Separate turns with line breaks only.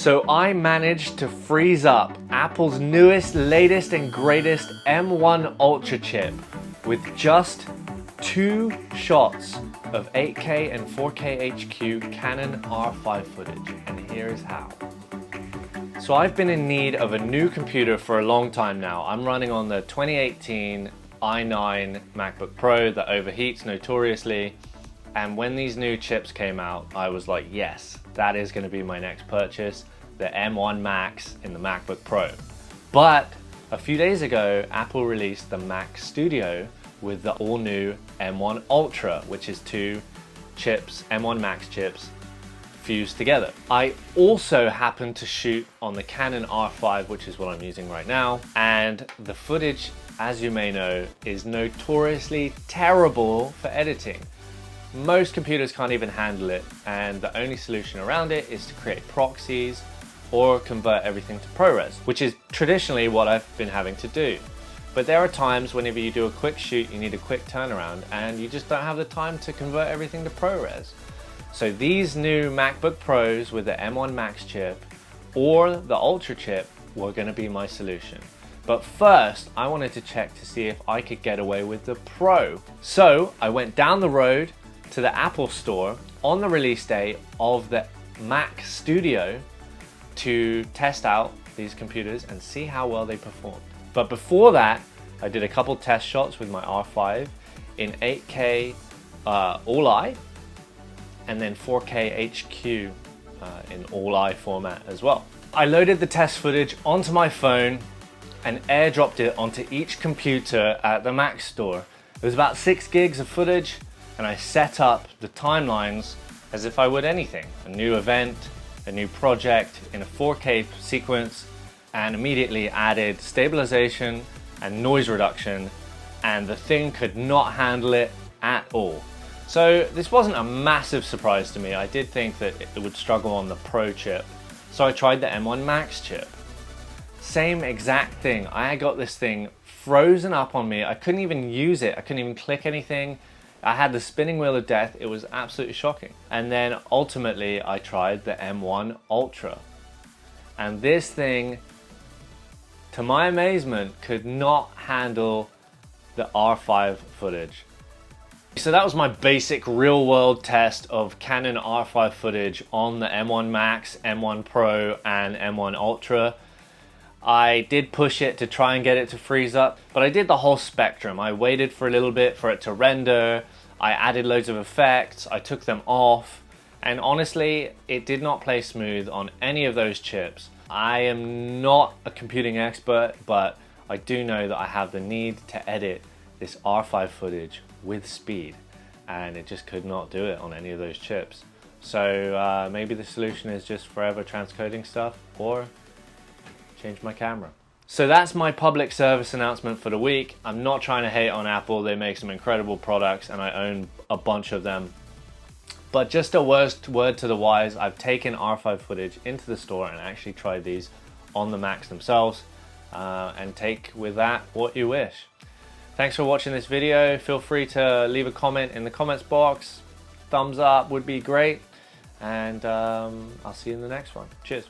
So I managed to freeze up Apple's newest, latest and greatest M1 Ultra chip with just 2 shots of 8K and 4K HQ Canon R5 footage, and here is how. So I've been in need of a new computer for a long time now. I'm running on the 2018 i9 MacBook Pro that overheats notoriously, and when these new chips came out, I was like, yes, that is going to be my next purchase, the M1 Max in the MacBook Pro. But a few days ago, Apple released the Mac Studio with the all-new M1 Ultra, which is 2 chips, M1 Max chips, fused together. I also happened to shoot on the Canon R5, which is what I'm using right now, and the footage, as you may know, is notoriously terrible for editing. Most computers can't even handle it, and the only solution around it is to create proxies or convert everything to ProRes, which is traditionally what I've been having to do. But there are times whenever you do a quick shoot, you need a quick turnaround, and you just don't have the time to convert everything to ProRes. So these new MacBook Pros with the M1 Max chip or the Ultra chip were going to be my solution. But first, I wanted to check to see if I could get away with the Pro. So I went down the road to the Apple Store on the release day of the Mac Studio to test out these computers and see how well they performed. But before that, I did a couple test shots with my R5 in 8K all-eye and then 4K HQ in all-eye format as well. I loaded the test footage onto my phone and airdropped it onto each computer at the Mac Store. It was about 6 gigs of footage, and I set up the timelines as if I would anything. A new event, a new project in a 4K sequence, and immediately added stabilization and noise reduction, and the thing could not handle it at all. So this wasn't a massive surprise to me. I did think that it would struggle on the Pro chip, so I tried the M1 Max chip. Same exact thing. I got this thing frozen up on me. I couldn't even use it. I couldn't even click anything. I had the spinning wheel of death. It was absolutely shocking. And then ultimately I tried the M1 Ultra. And this thing, to my amazement, could not handle the R5 footage. So that was my basic real world test of Canon R5 footage on the M1 Max, M1 Pro and M1 Ultra. I did push it to try and get it to freeze up, but I did the whole spectrum. I waited for a little bit for it to render, I added loads of effects, I took them off, and honestly, it did not play smooth on any of those chips. I am not a computing expert, but I do know that I have the need to edit this R5 footage with speed, and it just could not do it on any of those chips. So maybe the solution is just forever transcoding stuff, or change my camera. So that's my public service announcement for the week. I'm not trying to hate on Apple. They make some incredible products and I own a bunch of them. But just a word to the wise, I've taken R5 footage into the store and actually tried these on the Macs themselves, and take with that what you wish. Thanks for watching this video. Feel free to leave a comment in the comments box. Thumbs up would be great. And I'll see you in the next one. Cheers.